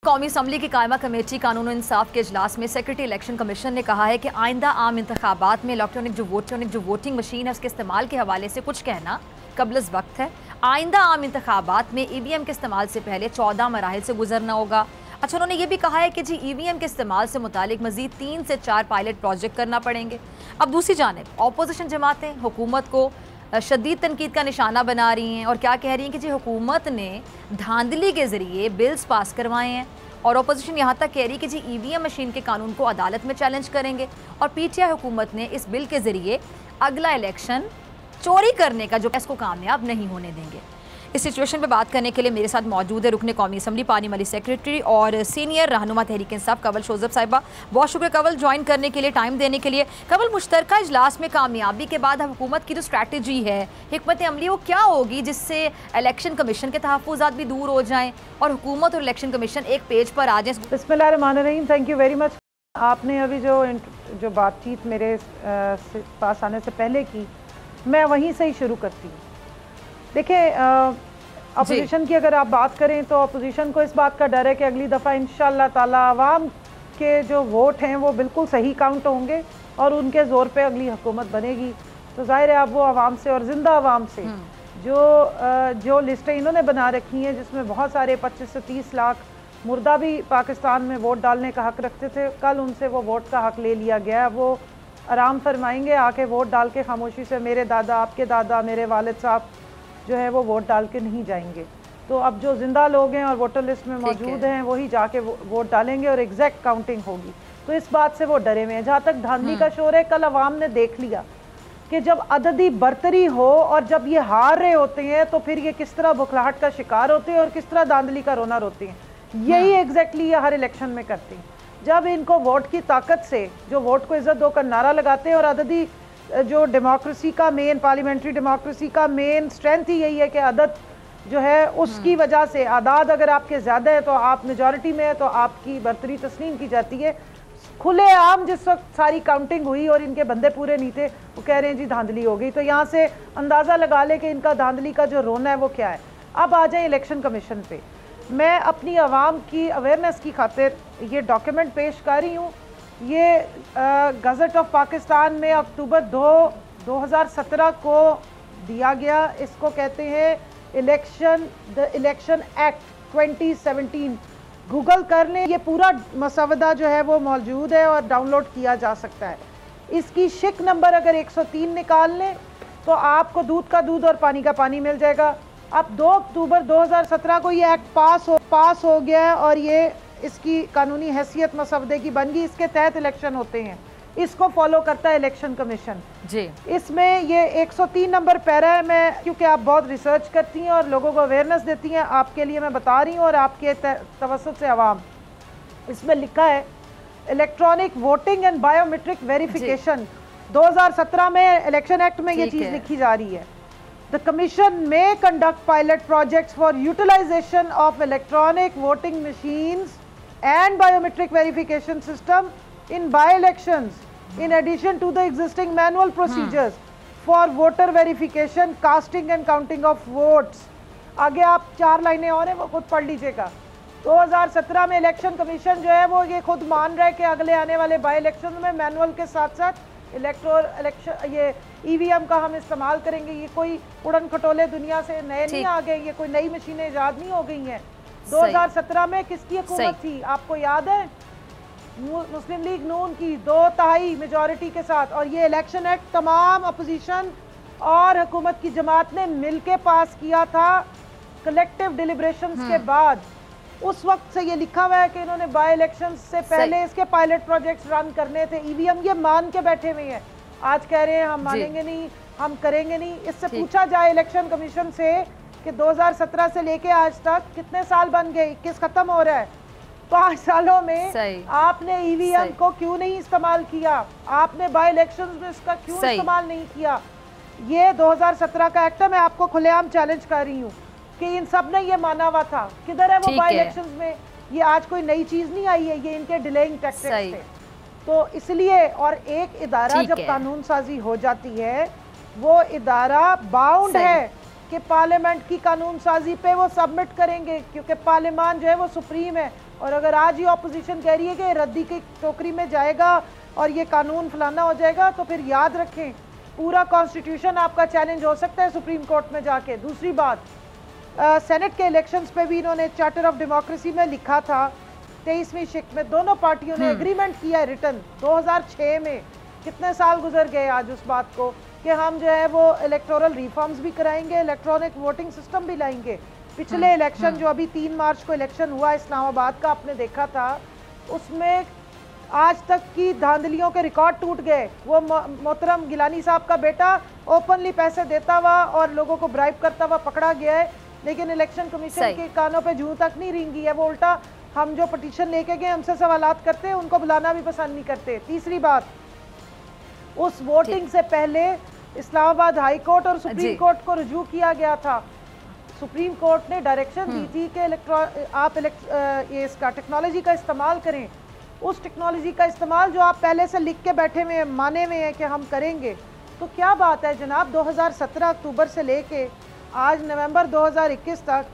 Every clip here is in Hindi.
कौमी असम्बली की कायमा कमेटी कानून और इंसाफ के इजलास में सेक्रेटरी इलेक्शन कमीशन ने कहा है कि आइंदा आम इंतखाबात में इलेक्ट्रॉनिक जो वोटिंग मशीन है उसके इस्तेमाल के हवाले से कुछ कहना कबल वक्त है। आइंदा आम इंतखाबात में EVM के इस्तेमाल से पहले 14 मराहिल से गुजरना होगा। अच्छा, उन्होंने ये भी कहा है कि जी EVM के इस्तेमाल से मुतालिक मजीद 3 से 4 पायलट प्रोजेक्ट करना पड़ेंगे। अब दूसरी जानिब अपोजिशन जमातें हुकूमत को शदीद तनकीद का निशाना बना रही हैं और क्या कह रही हैं कि जी हुकूमत ने धांधली के ज़रिए बिल्स पास करवाए हैं और अपोजिशन यहाँ तक कह रही है कि जी EVM मशीन के कानून को अदालत में चैलेंज करेंगे और PTI हुकूमत ने इस बिल के ज़रिए अगला इलेक्शन चोरी करने का जो इसको कामयाब नहीं होने देंगे। इस सिचुएशन पे बात करने के लिए मेरे साथ मौजूद है रुकने कौमी असम्बली पानी मली सेक्रेटरी और सीनियर रहनुमा तहरीक इंसाफ कंवल शोज़ब साहिबा। बहुत शुक्रिया कंवल, ज्वाइन करने के लिए, टाइम देने के लिए। कंवल, मुश्तरका इजलास में कामयाबी के बाद हुकूमत की जो स्ट्रैटेजी है, हिकमत अमली, वो क्या होगी जिससे इलेक्शन कमीशन के तहफ़्फ़ुज़ात भी दूर हो जाएँ और हुकूमत और इलेक्शन कमीशन एक पेज पर आ जाए? बिस्मिल्लाहिर्रहमानिर्रहीम, थैंक यू वेरी मच। आपने अभी जो बातचीत मेरे पास आने से पहले की, मैं वहीं से ही शुरू करती हूँ। देखिए, अपोजिशन की अगर आप बात करें तो अपोजिशन को इस बात का डर है कि अगली दफ़ा इंशाअल्लाह ताला आवाम के जो वोट हैं वो बिल्कुल सही काउंट होंगे और उनके ज़ोर पे अगली हुकूमत बनेगी। तो जाहिर है अब वो आवाम से और ज़िंदा आवाम से जो लिस्टें इन्होंने बना रखी हैं, जिसमें बहुत सारे 25 से 30 लाख मुर्दा भी पाकिस्तान में वोट डालने का हक़ रखते थे, कल उनसे वो वोट का हक़ ले लिया गया। वो आराम फरमाएंगे आके वोट डाल के खामोशी से। मेरे दादा, आपके दादा, मेरे वालिद साहब जो है वो वोट डाल के नहीं जाएंगे। तो अब जो जिंदा लोग हैं और वोटर लिस्ट में मौजूद हैं वही जाके वोट डालेंगे और एग्जैक्ट काउंटिंग होगी। तो इस बात से वो डरे हुए हैं। जहाँ तक धांधली का शोर है, कल अवाम ने देख लिया कि जब अददी बरतरी हो और जब ये हार रहे होते हैं तो फिर ये किस तरह बुखलाहट का शिकार होते हैं और किस तरह धांधली का रोना रोते हैं। यही एग्जैक्टली ये हर इलेक्शन में करते हैं। जब इनको वोट की ताकत से, जो वोट को इज्जत दो कर नारा लगाते हैं, और अददी जो डेमोक्रेसी का मेन, पार्लियामेंट्री डेमोक्रेसी का मेन स्ट्रेंथ ही यही है कि अदद जो है उसकी वजह से, आदाद अगर आपके ज़्यादा है तो आप मेजॉरिटी में है तो आपकी बरतरी तस्लीम की जाती है। खुलेआम जिस वक्त सारी काउंटिंग हुई और इनके बंदे पूरे नहीं थे, वो कह रहे हैं जी धांधली हो गई। तो यहाँ से अंदाज़ा लगा ले कि इनका धांधली का जो रोना है वो क्या है। अब आ जाए इलेक्शन कमीशन पे। मैं अपनी आवाम की अवेयरनेस की खातिर ये डॉक्यूमेंट पेश कर रही हूँ। ये गज़ट ऑफ पाकिस्तान में अक्टूबर 2017 को दिया गया। इसको कहते हैं द इलेक्शन एक्ट 2017। गूगल कर लें, ये पूरा मसवदा जो है वो मौजूद है और डाउनलोड किया जा सकता है। इसकी शिक नंबर अगर 103 निकाल लें तो आपको दूध का दूध और पानी का पानी मिल जाएगा। अब 2 अक्टूबर 2017 को ये एक्ट पास हो गया है और ये इसकी कानूनी हैसियत मसवदे की बन गई। इसके तहत इलेक्शन होते हैं, इसको फॉलो करता है इलेक्शन कमीशन जी। इसमें ये 103 नंबर पैरा है। मैं, क्योंकि आप बहुत रिसर्च करती हैं और लोगों को अवेयरनेस देती हैं, आपके लिए मैं बता रही हूँ और आपके तवज्जुह से आवाम। इसमें लिखा है electronic voting and biometric verification. 2017 में इलेक्शन एक्ट में ये चीज़ लिखी जा रही है। The Commission may conduct pilot projects for utilization of electronic voting machines and biometric verification system in by-elections, in addition to the existing manual procedures for voter verification, casting and counting of votes. आगे आप 4 लाइनें और हैं, वो खुद पढ़ लीजिएगा। 2017 में इलेक्शन कमीशन जो है वो ये खुद मान रहा है कि अगले आने वाले बाई इलेक्शन में मैनुअल के साथ साथ ये EVM का हम इस्तेमाल करेंगे। ये कोई उड़न खटोले दुनिया से नए नहीं आ गए, ये कोई नई मशीनें ईजाद नहीं हो गई हैं। 2017 में किसकी हुकूमत थी आपको याद है? मुस्लिम लीग नून की 2/3 मेजॉरिटी के साथ। और ये इलेक्शन एक्ट तमाम अपोजिशन और हुकूमत की जमात ने मिलके पास किया था कलेक्टिव डिलिब्रेशंस के बाद। उस वक्त से ये लिखा हुआ है कि इन्होंने बाय इलेक्शन से पहले इसके पायलट प्रोजेक्ट्स रन करने थे। EVM ये मान के बैठे हुए हैं, आज कह रहे हैं हम मानेंगे नहीं, हम करेंगे नहीं। इससे पूछा जाए इलेक्शन कमीशन से कि 2017 से लेके आज तक कितने साल बन गए, 21 खत्म हो रहा है, 5 सालों में आपने EVM को क्यों नहीं इस्तेमाल किया? आपने बाय इलेक्शन में इसका क्यों इस्तेमाल नहीं किया? ये 2017 का एक्ट है। मैं आपको खुलेआम चैलेंज कर रही हूँ कि इन सब ने ये माना हुआ था। किधर है वो बाय इलेक्शंस में? ये आज कोई नई चीज नहीं आई है, ये इनके डिलेइंग टैक्टिक्स थे। तो इसलिए, और एक इदारा जब कानून साजी हो जाती है वो इदारा बाउंड है कि पार्लियामेंट की कानून साजी पे वो सबमिट करेंगे, क्योंकि पार्लियामान जो है वो सुप्रीम है। और अगर आज ही ऑपोजिशन कह रही है कि रद्दी की टोकरी में जाएगा और ये कानून फलाना हो जाएगा, तो फिर याद रखें पूरा कॉन्स्टिट्यूशन आपका चैलेंज हो सकता है सुप्रीम कोर्ट में जाके। दूसरी बात, सेनेट के इलेक्शंस पे भी इन्होंने चार्टर ऑफ डेमोक्रेसी में लिखा था 23वीं शिफ्ट में, दोनों पार्टियों ने एग्रीमेंट किया है रिटर्न 2006 में। कितने साल गुजर गए आज उस बात को कि हम जो है वो इलेक्टोरल रिफॉर्म्स भी कराएंगे, इलेक्ट्रॉनिक वोटिंग सिस्टम भी लाएंगे। पिछले इलेक्शन जो अभी 3 मार्च को इलेक्शन हुआ इस्लामाबाद का, आपने देखा था, उसमें आज तक की धांधलियों के रिकॉर्ड टूट गए। वो मोहतरम गिलानी साहब का बेटा ओपनली पैसे देता हुआ और लोगों को ब्राइब करता हुआ पकड़ा गया है, लेकिन इलेक्शन कमीशन के कानों पे जूं तक नहीं रेंगी है। वो उल्टा हम जो पिटीशन लेके गए हमसे सवालात करते हैं, उनको बुलाना भी पसंद नहीं करते। तीसरी बात, उस वोटिंग से पहले इस्लामाबाद हाई कोर्ट और सुप्रीम कोर्ट को रुजू किया गया था। सुप्रीम कोर्ट ने डायरेक्शन दी थी कि आप इसका टेक्नोलॉजी का इस्तेमाल करें। उस टेक्नोलॉजी का इस्तेमाल जो आप पहले से लिख के बैठे हुए माने हुए हैं कि हम करेंगे, तो क्या बात है जनाब। 2017 अक्टूबर से लेके आज नवंबर 2021 तक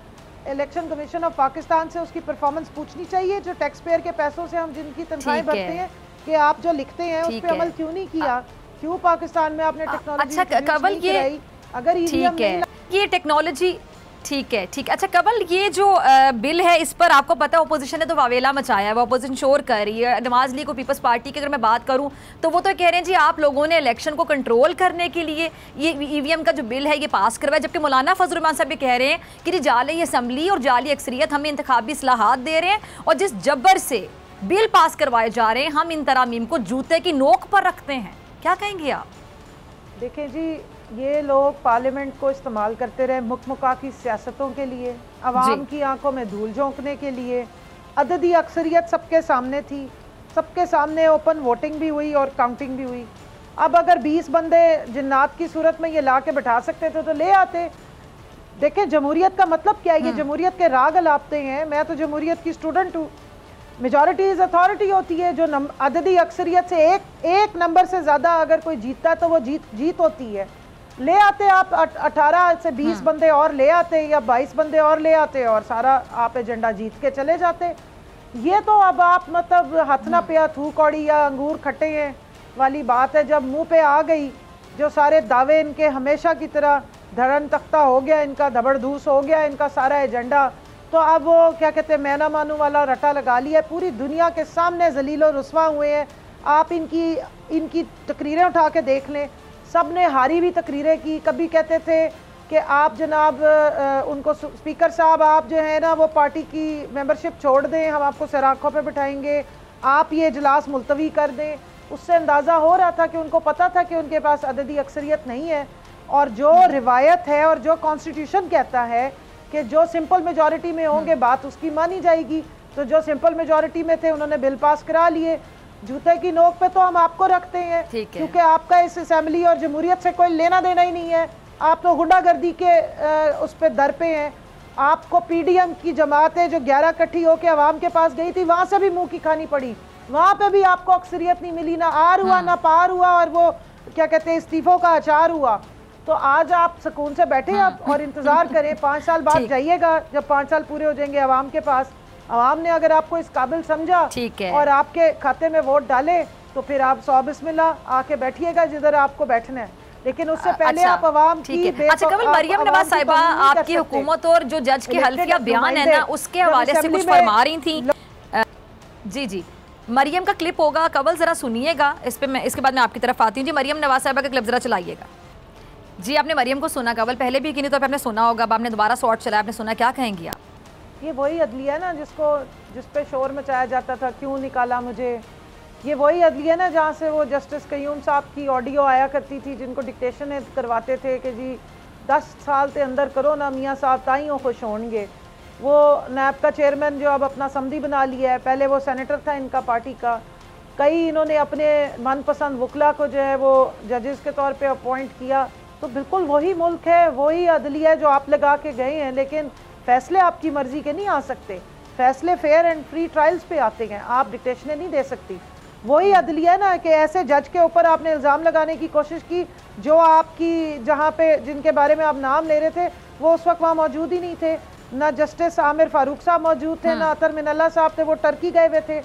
इलेक्शन कमीशन ऑफ पाकिस्तान से उसकी परफॉर्मेंस पूछनी चाहिए। जो टैक्स पेयर के पैसों से हम जिनकी तनख्वाहें भरते हैं कि आप जो लिखते हैं उस पर अमल क्यों नहीं किया, क्यों पाकिस्तान में आपने टेक्नोलॉजी कवल ये अगर ये टेक्नोलॉजी ठीक है। अच्छा कवल, ये जो बिल है इस पर आपको पता है अपोजिशन ने तो वावेला मचाया है, वो अपोजिशन शोर कर रही है। नवाज लीग और पीपल्स पार्टी की अगर मैं बात करूं तो वो तो कह रहे हैं जी आप लोगों ने इलेक्शन को कंट्रोल करने के लिए ये ईवीएम का जो बिल है ये पास करवाया, जबकि मौलाना फजल रहमान साहब भी कह रहे हैं कि जी जाली असम्बली और जाली अक्सरियत हमें इंतखाबी इस्लाहात दे रहे हैं और जिस जबर से बिल पास करवाए जा रहे हैं हम इन तरामीम को जूते की नोक पर रखते हैं। क्या कहेंगे आप? देखें जी, ये लोग पार्लियामेंट को इस्तेमाल करते रहे मुकमुका की सियासतों के लिए, आवाम की आंखों में धूल झोंकने के लिए। अददी अक्सरियत सबके सामने थी, सबके सामने ओपन वोटिंग भी हुई और काउंटिंग भी हुई। अब अगर 20 बंदे जिन्नात की सूरत में ये ला के बैठा सकते थे तो ले आते। देखें जमहूरियत का मतलब क्या है, ये जमहूरियत के राग अलापते हैं। मैं तो जमहूरियत की स्टूडेंट हूँ। मेजॉरिटी इज अथॉरिटी होती है, जो अददी अक्सरियत से एक नंबर से ज़्यादा अगर कोई जीतता है तो वो जीत होती है। ले आते आप 18 से 20 बंदे और ले आते या 22 बंदे और ले आते और सारा आप एजेंडा जीत के चले जाते। ये तो अब आप मतलब हाथ ना पिया थू कौड़ी या अंगूर खट्टे हैं वाली बात है। जब मुंह पे आ गई, जो सारे दावे इनके हमेशा की तरह धड़न तख्ता हो गया, इनका धबड़धूस हो गया, इनका सारा एजेंडा, तो अब वो क्या कहते हैं मैं ना मानू वाला रटा लगा लिया। पूरी दुनिया के सामने जलीलो रुस्वा हुए हैं। आप इनकी तकरीरें उठा के देख लें, सब ने हारी भी तकरीरें की। कभी कहते थे कि आप जनाब उनको स्पीकर साहब आप जो है ना वो पार्टी की मेंबरशिप छोड़ दें, हम आपको सराखों पे बिठाएंगे, आप ये इजलास मुलतवी कर दें। उससे अंदाज़ा हो रहा था कि उनको पता था कि उनके पास अददी अक्सरियत नहीं है। और जो रिवायत है और जो कॉन्स्टिट्यूशन कहता है कि जो सिंपल मेजॉरिटी में होंगे बात उसकी मानी जाएगी, तो जो सिंपल मेजॉरिटी में थे उन्होंने बिल पास करा लिए। जूते की नोक पे तो हम आपको रखते हैं क्योंकि आपका इस असेंबली और जमहूरियत से कोई लेना देना ही नहीं है। आप तो गुंडागर्दी के उस पर दर पे हैं। आपको पीडीएम की जमातें जो 11 इकट्ठी होकर आवाम के पास गई थी, वहां से भी मुंह की खानी पड़ी। वहां पे भी आपको अक्सरियत नहीं मिली, ना आर हुआ ना पार हुआ, और वो क्या कहते हैं इस्तीफों का अचार हुआ। तो आज आप सुकून से बैठे आप और इंतजार करें। 5 साल बाद जाइएगा, जब 5 साल पूरे हो जाएंगे आवाम के पास, आवाम ने अगर आपको इस काबिल समझा और आपके खाते में वोट डाले तो फिर आप 100 बिस्मिल्लाह आके बैठिएगा जिधर आपको बैठना है। लेकिन उससे पहले आप आवाम की कवल मरियम नवाज साहिबा आपकी हुकूमत और जो जज के हल्फिया बयान है ना उसके हवाले से कुछ फरमा रही थी। जी मरियम का क्लिप होगा, कवल जरा सुनिएगा इस पे, मैं इसके बाद मैं आपकी तरफ आती हूँ। जी मरियम नवाज साहिबा का क्लिप जरा चलाइएगा। जी आपने मरियम को सुना कवल, पहले भी किन्हीं तो आपने सुना होगा, अब आपने दोबारा शॉर्ट चलाया, आपने सुना, क्या कहेंगी आप? ये वही अदलिया ना जिस पे शोर मचाया जाता था, क्यों निकाला मुझे। ये वही अदलिया ना जहाँ से वो जस्टिस कयूम साहब की ऑडियो आया करती थी, जिनको डिक्टेशन करवाते थे कि जी 10 साल के अंदर करो ना मियाँ साहब ताई हो खुश होंगे। वो नैब का चेयरमैन जो अब अपना समधी बना लिया है, पहले वो सेनेटर था इनका पार्टी का। कई इन्होंने अपने मनपसंद वकला को जो है वो जजेस के तौर पे अपॉइंट किया। तो बिल्कुल वही मुल्क है, वही अदलिया है जो आप लगा के गए हैं। लेकिन फैसले आपकी मर्जी के नहीं आ सकते, फैसले फेयर एंड फ्री ट्रायल्स पे आते हैं, आप डिक्टेशनें नहीं दे सकती। वही अदलिया ना कि ऐसे जज के ऊपर आपने इल्ज़ाम लगाने की कोशिश की जो आपकी जहाँ पे जिनके बारे में आप नाम ले रहे थे वो उस वक्त वहाँ मौजूद ही नहीं थे। ना जस्टिस आमिर फारूक साहब मौजूद थे, ना अतर मिनल्ला साहब थे, वो टर्की गए हुए थे।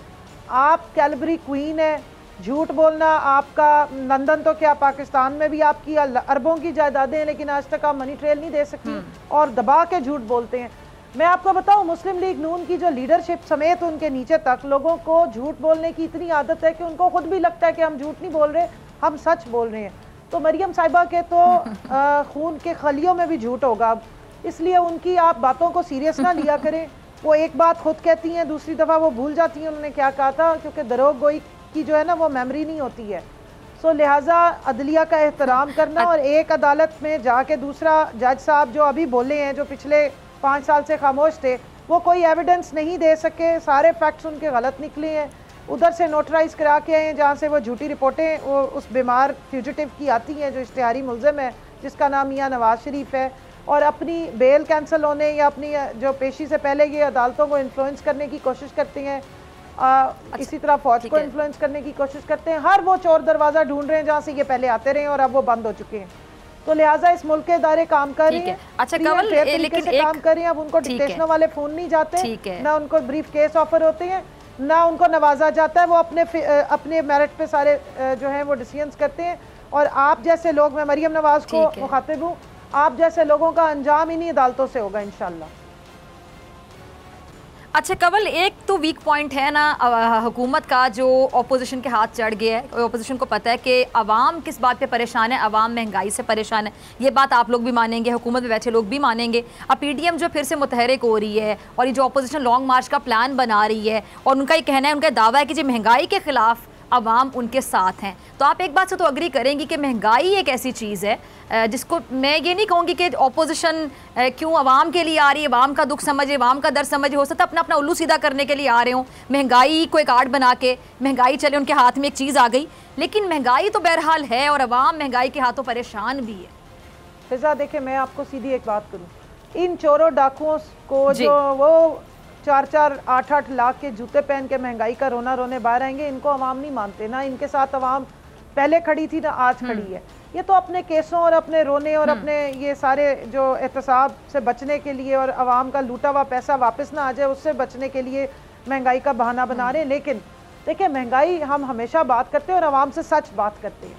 आप कैलबरी क्वीन है, झूठ बोलना आपका, लंदन तो क्या पाकिस्तान में भी आपकी अरबों की जायदादें हैं, लेकिन आज तक आप मनी ट्रेल नहीं दे सकती और दबा के झूठ बोलते हैं। मैं आपको बताऊं, मुस्लिम लीग नून की जो लीडरशिप समेत उनके नीचे तक लोगों को झूठ बोलने की इतनी आदत है कि उनको खुद भी लगता है कि हम झूठ नहीं बोल रहे, हम सच बोल रहे हैं। तो मरियम साहिबा के तो खून के खलियों में भी झूठ होगा, इसलिए उनकी आप बातों को सीरियस ना लिया करें। वो एक बात खुद कहती हैं, दूसरी दफ़ा वो भूल जाती हैं उन्होंने क्या कहा था, क्योंकि दरोग गोई की जो है ना वो मेमोरी नहीं होती है। सो लिहाजा अदलिया का एहतराम करना और एक अदालत में जाके दूसरा जज साहब जो अभी बोले हैं, जो पिछले 5 साल से खामोश थे, वो कोई एविडेंस नहीं दे सके, सारे फैक्ट्स उनके गलत निकले हैं। उधर से नोटराइज करा के आए हैं जहाँ से वो झूठी रिपोर्टें वो उस बीमार फ्यूजिटिव की आती हैं जो इश्तिहारी मुलज़म है, जिसका नाम मियां नवाज शरीफ है, और अपनी बेल कैंसिल होने या अपनी जो पेशी से पहले ये अदालतों को इन्फ्लुएंस करने की कोशिश करते हैं, इसी तरह फौज को इन्फ्लुएंस करने की कोशिश करते हैं। हर वो चोर दरवाज़ा ढूंढ रहे हैं जहाँ से ये पहले आते रहे और अब वो बंद हो चुके हैं। तो लिहाजा इस मुल्क के इदारे काम कर रहे हैं, अच्छा कवल, लेकिन काम कर रहे हैं। अब उनको डिटेशनों वाले फ़ोन नहीं जाते, ना उनको ब्रीफ केस ऑफर होते हैं, ना उनको नवाजा जाता है। वो अपने मेरिट पे सारे जो हैं वो डिसीजंस करते हैं। और आप जैसे लोग, मैं मरियम नवाज को मुखातिब हूँ, आप जैसे लोगों का अंजाम इन्हीं अदालतों से होगा इंशाल्लाह। अच्छा कवल, एक तो वीक पॉइंट है ना हुकूमत का जो अपोजिशन के हाथ चढ़ गया है। अपोजिशन को पता है कि अवाम किस बात पे परेशान है, अवाम महंगाई से परेशान है। ये बात आप लोग भी मानेंगे, हुकूमत में बैठे लोग भी मानेंगे। अब पीडीएम जो फिर से मुतहरिक हो रही है और ये जो अपोजिशन लॉन्ग मार्च का प्लान बना रही है, और उनका ये कहना है, उनका दावा है कि जो महंगाई के खिलाफ अवाम उनके साथ हैं। तो आप एक बात से तो अग्री करेंगी कि महंगाई एक ऐसी चीज़ है जिसको मैं ये नहीं कहूँगी कि अपोजिशन क्यों अवाम के लिए आ रही है, अवाम का दुख समझे, अवाम का दर्द समझे, हो सकता है अपना अपना उल्लू सीधा करने के लिए आ रहे हों, महंगाई को एक आर्ट बना के, महंगाई चले उनके हाथ में एक चीज़ आ गई, लेकिन महंगाई तो बहरहाल है और अवाम महंगाई के हाथों परेशान भी है। फिजा देखिए, मैं आपको सीधी एक बात करूँ, इन चोरों डाकुओं को जो वो 4-4, 8-8 लाख के जूते पहन के महंगाई का रोना रोने बाहर आएंगे, इनको अवाम नहीं मानते, ना इनके साथ अवाम पहले खड़ी थी ना आज खड़ी है। ये तो अपने केसों और अपने रोने और अपने ये सारे जो एहतसाब से बचने के लिए और अवाम का लूटा हुआ पैसा वापस ना आ जाए उससे बचने के लिए महंगाई का बहाना बना रहे हैं। लेकिन देखिए, महंगाई हम हमेशा बात करते हैं और अवाम से सच बात करते हैं।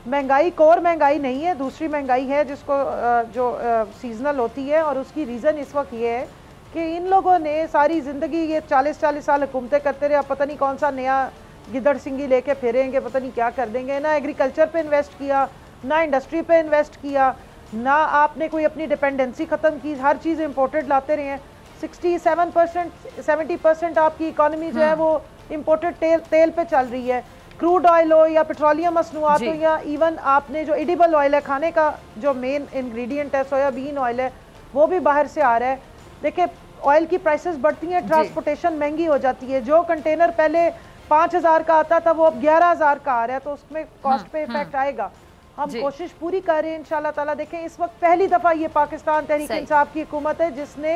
महंगाई कोर महंगाई नहीं है, दूसरी महंगाई है जिसको जो सीजनल होती है, और उसकी रीज़न इस वक्त ये है कि इन लोगों ने सारी ज़िंदगी ये 40-40 साल हुकूमतें करते रहे, अब पता नहीं कौन सा नया गिदड़ सिंगी लेके फिरेंगे, पता नहीं क्या कर देंगे। ना एग्रीकल्चर पे इन्वेस्ट किया, ना इंडस्ट्री पे इन्वेस्ट किया, ना आपने कोई अपनी डिपेंडेंसी ख़त्म की, हर चीज़ इम्पोर्टेड लाते रहे हैं। 67%, 70% आपकी इकॉनमी जो है वो इम्पोर्टेड तेल पे चल रही है, क्रूड ऑयल हो या पेट्रोलियम मसनूआत हो, या इवन आपने जो एडिबल ऑयल है, खाने का जो मेन इंग्रेडिएंट है, सोयाबीन ऑयल है, वो भी बाहर से आ रहा है। देखिए, ऑयल की प्राइसेस बढ़ती हैं, ट्रांसपोर्टेशन महंगी हो जाती है। जो कंटेनर पहले 5,000 का आता था वो अब 11,000 का आ रहा है, तो उसमें कॉस्ट पे इफेक्ट आएगा। हम कोशिश पूरी कर रहे हैं इंशाल्लाह ताला। देखें, इस वक्त पहली दफ़ा ये पाकिस्तान तहरीक इंसाफ की हुकूमत है जिसने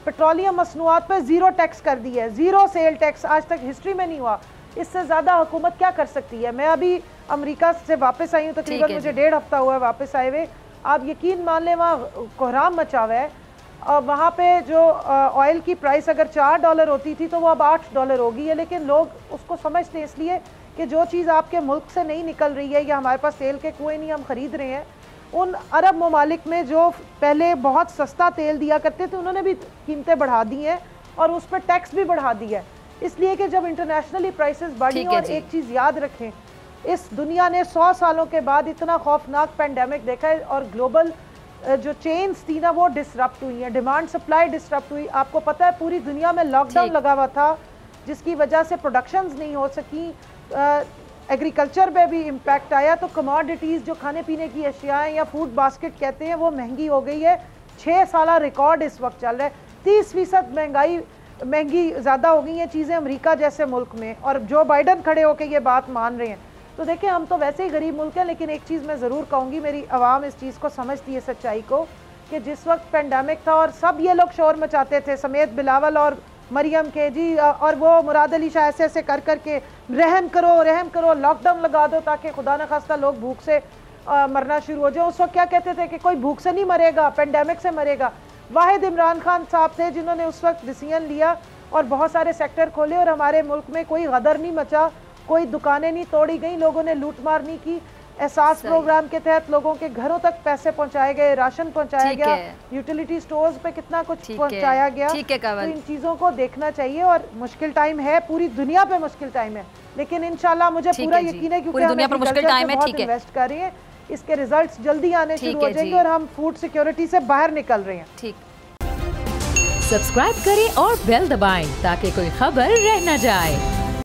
पेट्रोलियम मसनूआत पे ज़ीरो टैक्स कर दी है, ज़ीरो सेल टैक्स, आज तक हिस्ट्री में नहीं हुआ। इससे ज़्यादा हुकूमत क्या कर सकती है। मैं अभी अमेरिका से वापस आई हूँ, तकरीबन मुझे 1.5 हफ्ता हुआ है वापस आए हुए। आप यकीन मान लें, वहाँ कोहराम मचा हुआ है। वहाँ पे जो ऑयल की प्राइस अगर $4 होती थी तो वो अब $8 हो गई है, लेकिन लोग उसको समझते हैं इसलिए कि जो चीज़ आपके मुल्क से नहीं निकल रही है, या हमारे पास तेल के कुएं नहीं, हम ख़रीद रहे हैं। उन अरब ममालिक में जो पहले बहुत सस्ता तेल दिया करते थे, उन्होंने भी कीमतें बढ़ा दी हैं और उस पर टैक्स भी बढ़ा दिया है, इसलिए कि जब इंटरनेशनली प्राइसेस बढ़ी। और एक चीज़ याद रखें, इस दुनिया ने 100 सालों के बाद इतना खौफनाक पेंडेमिक देखा है, और ग्लोबल जो चेन्स थी ना वो डिसरप्ट हुई हैं, डिमांड सप्लाई डिसरप्ट हुई। आपको पता है पूरी दुनिया में लॉकडाउन लगा हुआ था, जिसकी वजह से प्रोडक्शंस नहीं हो सकी, एग्रीकल्चर पे भी इम्पैक्ट आया। तो कमोडिटीज़ जो खाने पीने की अशियाएँ या फूड बास्केट कहते हैं, वो महंगी हो गई है। 6 साल रिकॉर्ड इस वक्त चल रहा है, 30% महंगी ज़्यादा हो गई हैं चीज़ें अमेरिका जैसे मुल्क में, और जो बाइडन खड़े होकर ये बात मान रहे हैं। तो देखिए, हम तो वैसे ही गरीब मुल्क हैं, लेकिन एक चीज़ मैं ज़रूर कहूँगी, मेरी आवाम इस चीज़ को समझती है, सच्चाई को, कि जिस वक्त पेंडेमिक था और सब ये लोग शोर मचाते थे समेत बिलावल और मरियम के जी, और वो मुराद अली शाह ऐसे ऐसे कर करके रहम करो, लॉकडाउन लगा दो ताकि खुदा न खास्ता लोग भूख से मरना शुरू हो जाए। उस वक्त क्या कहते थे कि कोई भूख से नहीं मरेगा, पेंडेमिक से मरेगा। वाहिद इमरान खान साहब थे जिन्होंने उस वक्त डिसीजन लिया और बहुत सारे सेक्टर खोले और हमारे मुल्क में कोई गदर नहीं मचा, कोई दुकानें नहीं तोड़ी गई, लोगों ने लूटमार नहीं की। एहसास प्रोग्राम के तहत लोगों के घरों तक पैसे पहुंचाए गए, राशन पहुंचाया गया, यूटिलिटी स्टोर्स पे कितना कुछ पहुंचाया गया। तो इन चीजों को देखना चाहिए। और मुश्किल टाइम है, पूरी दुनिया पे मुश्किल टाइम है, लेकिन इंशाल्लाह मुझे पूरा यकीन है क्योंकि हम एग्रीकल्चर पे बहुत इन्वेस्ट कर रहे हैं, इसके रिजल्ट्स जल्दी आने शुरू हो जाएंगे और हम फूड सिक्योरिटी से बाहर निकल रहे हैं। ठीक, सब्सक्राइब करें और बेल दबाएं ताकि कोई खबर रह न जाए।